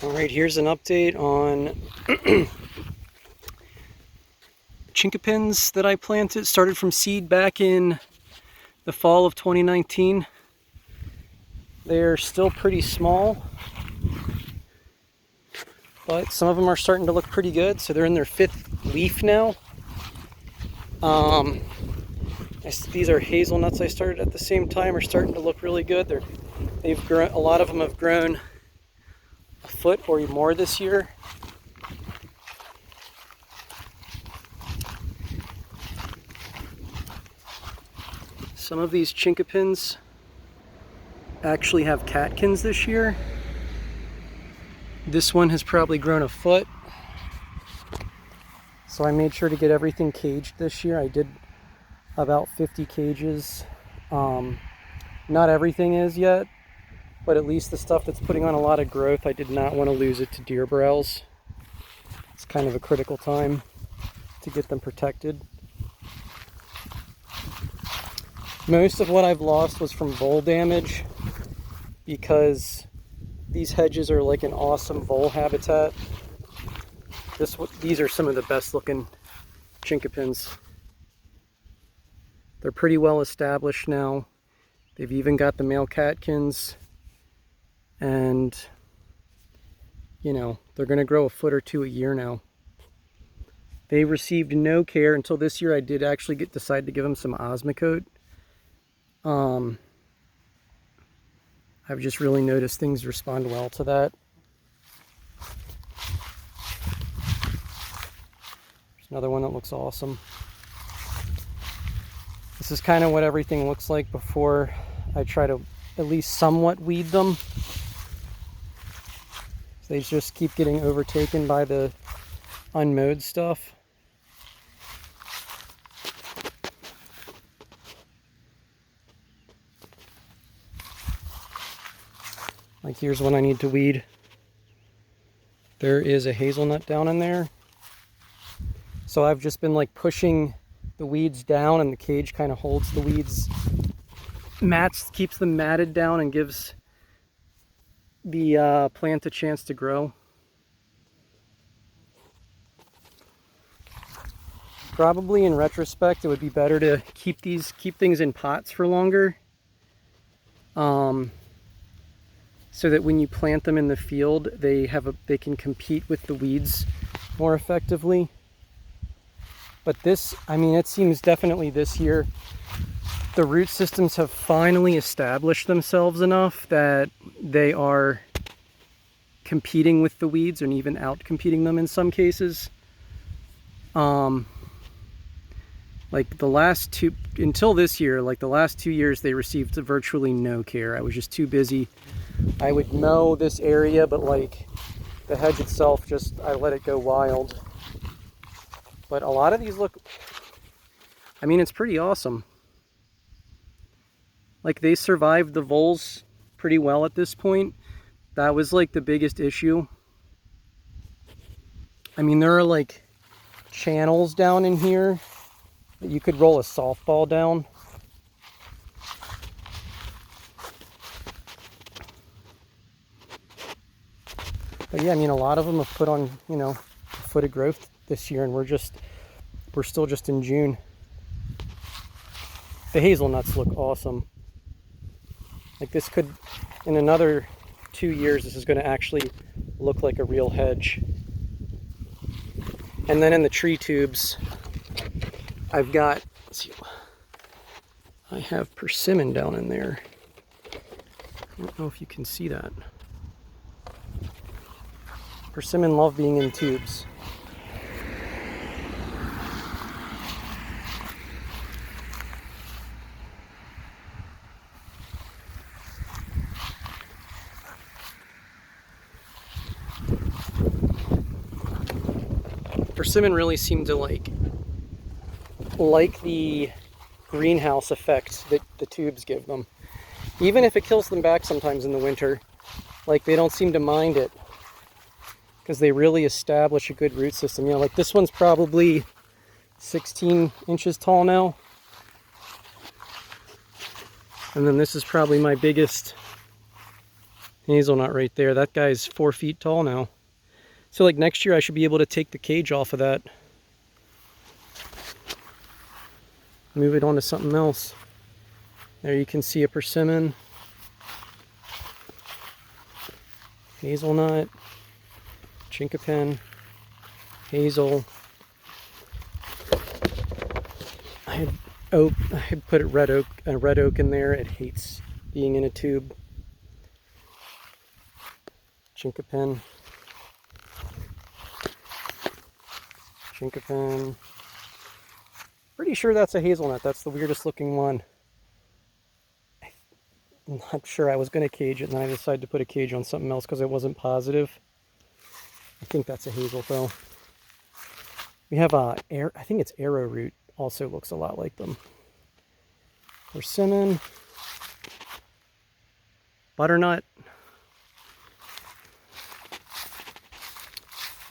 Alright, here's an update on chinkapins that I planted. Started from seed back in the fall of 2019. They're still pretty small, but some of them are starting to look pretty good. So they're in their 5th leaf now. These are hazelnuts I started at the same time, are starting to look really good. They've grown, a lot of them have grown a foot or more this year. Some of these chinkapins actually have catkins this year. This one has probably grown a foot. So I made sure to get everything caged this year. I did about 50 cages. Not everything is yet, but at least the stuff that's putting on a lot of growth, I did not want to lose it to deer browse. It's kind of a critical time to get them protected. Most of what I've lost was from vole damage, because these hedges are like an awesome vole habitat. These are some of the best looking chinkapins. They're pretty well established now. They've even got the male catkins, and you know, they're going to grow a foot or two a year now. They received no care until this year. I did actually decide to give them some Osmocote. I've just really noticed things respond well to that. There's another one that looks awesome. This is kind of what everything looks like before I try to at least somewhat weed them. They just keep getting overtaken by the unmowed stuff. Like here's one I need to weed. There is a hazelnut down in there. So I've just been like pushing the weeds down, and the cage kind of holds the weeds, keeps them matted down, and gives the plant a chance to grow. Probably in retrospect, it would be better to keep things in pots for longer. So that when you plant them in the field, they can compete with the weeds more effectively. But this, I mean, it seems definitely this year, the root systems have finally established themselves enough that they are competing with the weeds, and even out competing them in some cases. Like the last two, until this year, like the last 2 years, they received virtually no care. I was just too busy. I would mow this area, but like the hedge itself, I let it go wild. But a lot of these look, I mean, it's pretty awesome. Like they survived the voles pretty well at this point. That was like the biggest issue. I mean, there are like channels down in here that you could roll a softball down. But yeah, I mean, a lot of them have put on, you know, a foot of growth this year, and we're still just in June. The hazelnuts look awesome. Like this could, in another 2 years, this is going to actually look like a real hedge. And then in the tree tubes, I've got, let's see, I have persimmon down in there. I don't know if you can see that. Persimmon love being in tubes. Persimmon really seem to like the greenhouse effect that the tubes give them. Even if it kills them back sometimes in the winter, like they don't seem to mind it, because they really establish a good root system. You know, like this one's probably 16 inches tall now. And then this is probably my biggest Hazelnut right there. That guy's 4 feet tall now. So like next year I should be able to take the cage off of that. Move it on to something else. There you can see a persimmon. Hazelnut. Chinkapin. Hazel. I had put a red oak in there. It hates being in a tube. Chinquapin. Chinquapin. Pretty sure that's a hazelnut. That's the weirdest looking one. I'm not sure. I was going to cage it and then I decided to put a cage on something else because I wasn't positive. I think that's a hazel though. We have I think it's arrowroot. Also looks a lot like them. Persimmon. Butternut.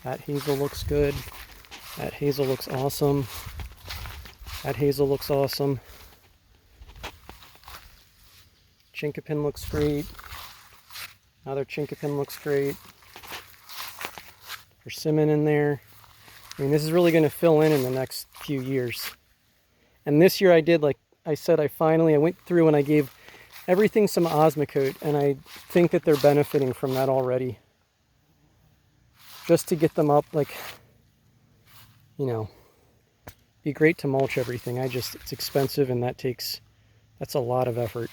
That hazel looks good. That hazel looks awesome. That hazel looks awesome. Chinkapin looks great. Another chinkapin looks great. Persimmon in there. I mean, this is really going to fill in the next few years. And this year I did, like I said, I went through and I gave everything some Osmocote, and I think that they're benefiting from that already. Just to get them up, like, you know, be great to mulch everything. It's expensive and that's a lot of effort.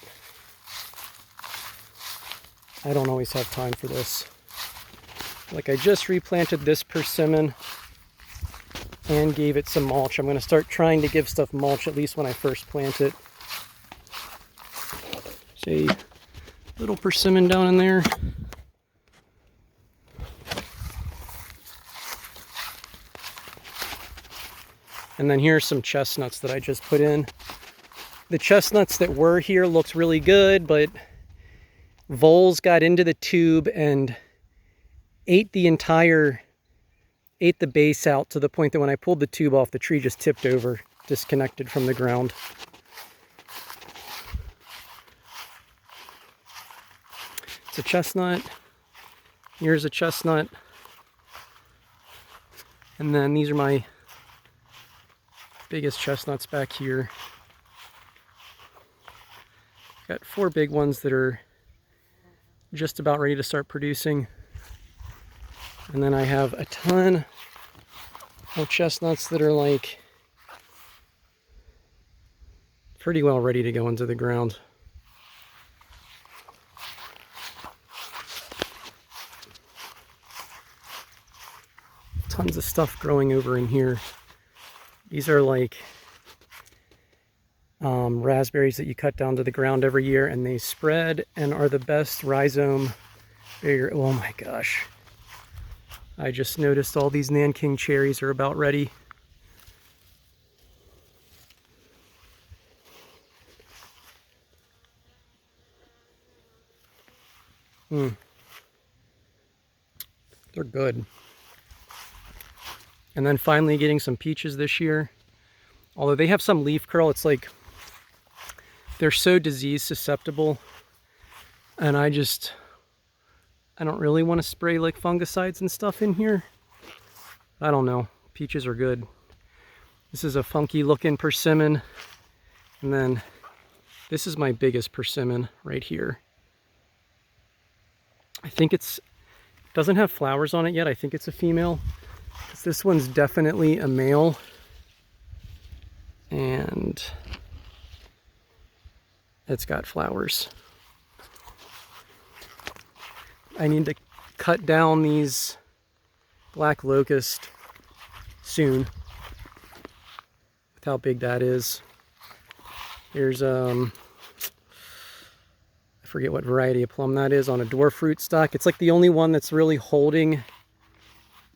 I don't always have time for this. Like I just replanted this persimmon and gave it some mulch. I'm going to start trying to give stuff mulch at least when I first plant it. There's a little persimmon down in there. And then here's some chestnuts that I just put in. The chestnuts that were here looked really good, but voles got into the tube and ate the base out to the point that when I pulled the tube off, the tree just tipped over, disconnected from the ground. It's a chestnut. Here's a chestnut. And then these are my biggest chestnuts back here. Got 4 big ones that are just about ready to start producing. And then I have a ton of chestnuts that are like pretty well ready to go into the ground. Tons of stuff growing over in here. These are like raspberries that you cut down to the ground every year, and they spread and are the best rhizome. Oh my gosh. I just noticed all these nanking cherries are about ready. They're good. And then finally getting some peaches this year. Although they have some leaf curl, it's like they're so disease susceptible. And I don't really want to spray like fungicides and stuff in here. I don't know. Peaches are good. This is a funky looking persimmon. And then this is my biggest persimmon right here. I think doesn't have flowers on it yet. I think it's a female. This one's definitely a male. And it's got flowers. I need to cut down these black locust soon. With how big that is. Here's I forget what variety of plum that is on a dwarf fruit stock. It's like the only one that's really holding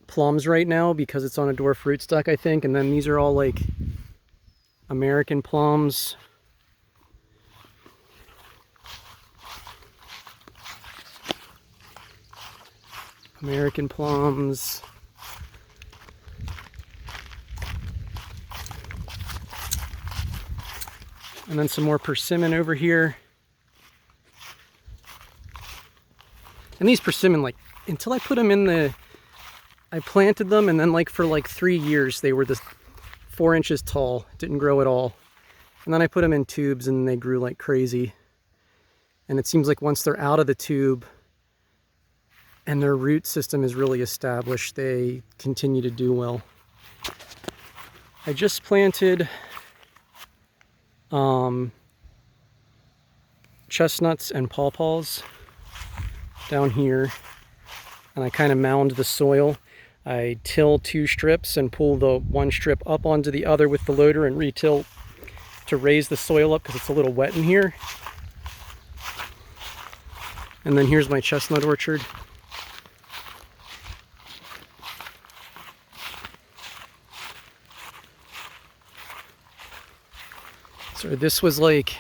plums right now because it's on a dwarf fruit stock, I think. And then these are all like American plums. American plums. And then some more persimmon over here. And these persimmon, like, until I put them in the, I planted them, and then like for like 3 years they were this 4 inches tall, didn't grow at all. And then I put them in tubes and they grew like crazy. And it seems like once they're out of the tube and their root system is really established, they continue to do well. I just planted chestnuts and pawpaws down here, and I kind of mound the soil. I till 2 strips and pull the 1 strip up onto the other with the loader and re-till to raise the soil up because it's a little wet in here. And then here's my chestnut orchard. So this was like,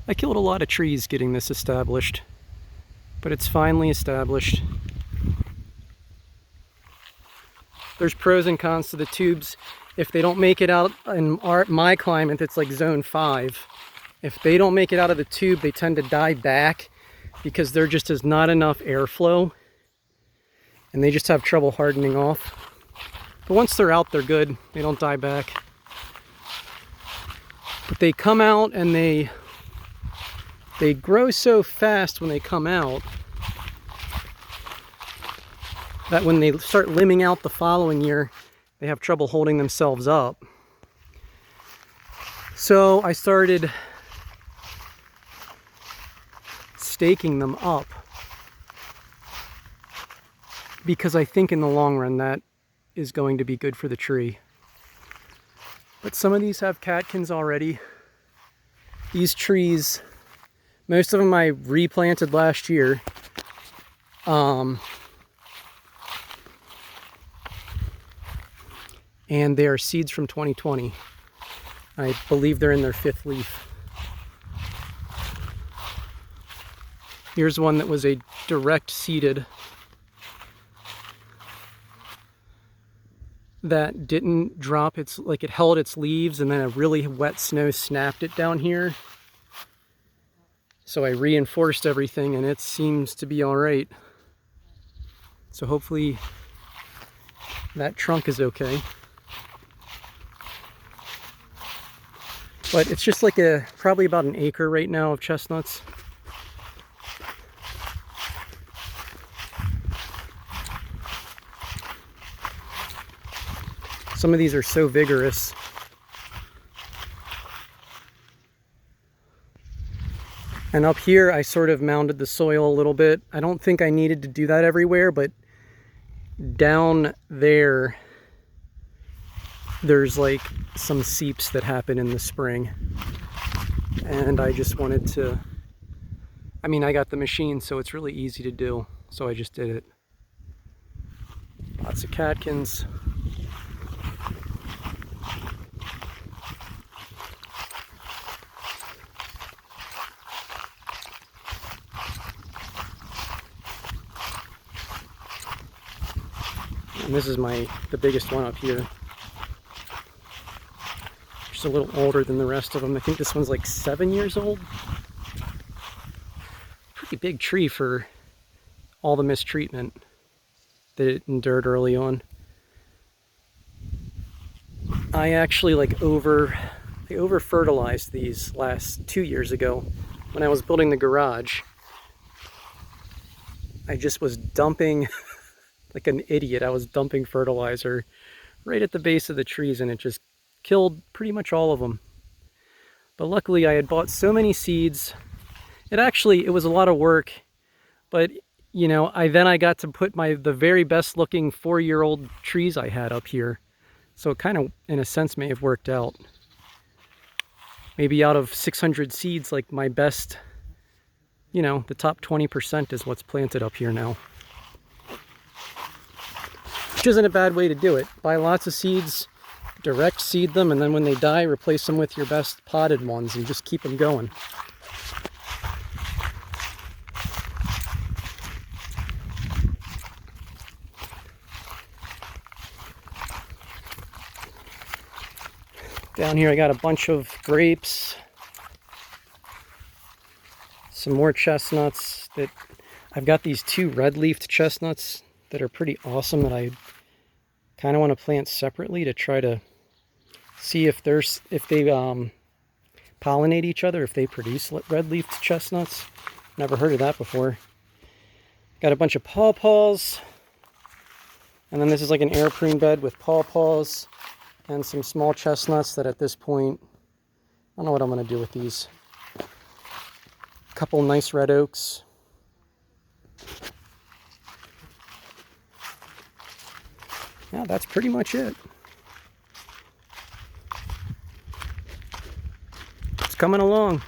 I killed a lot of trees getting this established, but it's finally established. There's pros and cons to the tubes. If they don't make it out in my climate, it's like zone 5. If they don't make it out of the tube, they tend to die back because there just is not enough airflow and they just have trouble hardening off. But once they're out, they're good. They don't die back. But they come out and they grow so fast when they come out that when they start limbing out the following year, they have trouble holding themselves up. So I started staking them up because I think in the long run that is going to be good for the tree. But some of these have catkins already. These trees, most of them I replanted last year. And they are seeds from 2020. I believe they're in their 5th leaf. Here's one that was a direct seeded that didn't drop its, like it held its leaves and then a really wet snow snapped it down here. So I reinforced everything and it seems to be all right. So hopefully that trunk is okay. But it's just like probably about an acre right now of chestnuts. Some of these are so vigorous. And up here I sort of mounded the soil a little bit. I don't think I needed to do that everywhere, but down there there's like some seeps that happen in the spring. And I just wanted to, I mean, I got the machine, so it's really easy to do. So I just did it. Lots of catkins. And this is the biggest one up here. Just a little older than the rest of them. I think this one's like 7 years old. Pretty big tree for all the mistreatment that it endured early on. I actually I over fertilized these last 2 years ago when I was building the garage. I just was dumping like an idiot. I was dumping fertilizer right at the base of the trees and it just killed pretty much all of them. But luckily I had bought so many seeds. It was a lot of work, but you know, I got to put the very best looking 4-year-old trees I had up here. So it kind of, in a sense, may have worked out. Maybe out of 600 seeds, like my best, you know, the top 20% is what's planted up here now. Which isn't a bad way to do it. Buy lots of seeds, direct seed them, and then when they die, replace them with your best potted ones and just keep them going. Down here I got a bunch of grapes, some more chestnuts that I've got these 2 red-leafed chestnuts that are pretty awesome that I kind of want to plant separately to try to see if they pollinate each other, if they produce red-leafed chestnuts. Never heard of that before. Got a bunch of pawpaws, and then this is like an air prune bed with pawpaws and some small chestnuts that at this point, I don't know what I'm going to do with these. A couple nice red oaks. Yeah, that's pretty much it. It's coming along.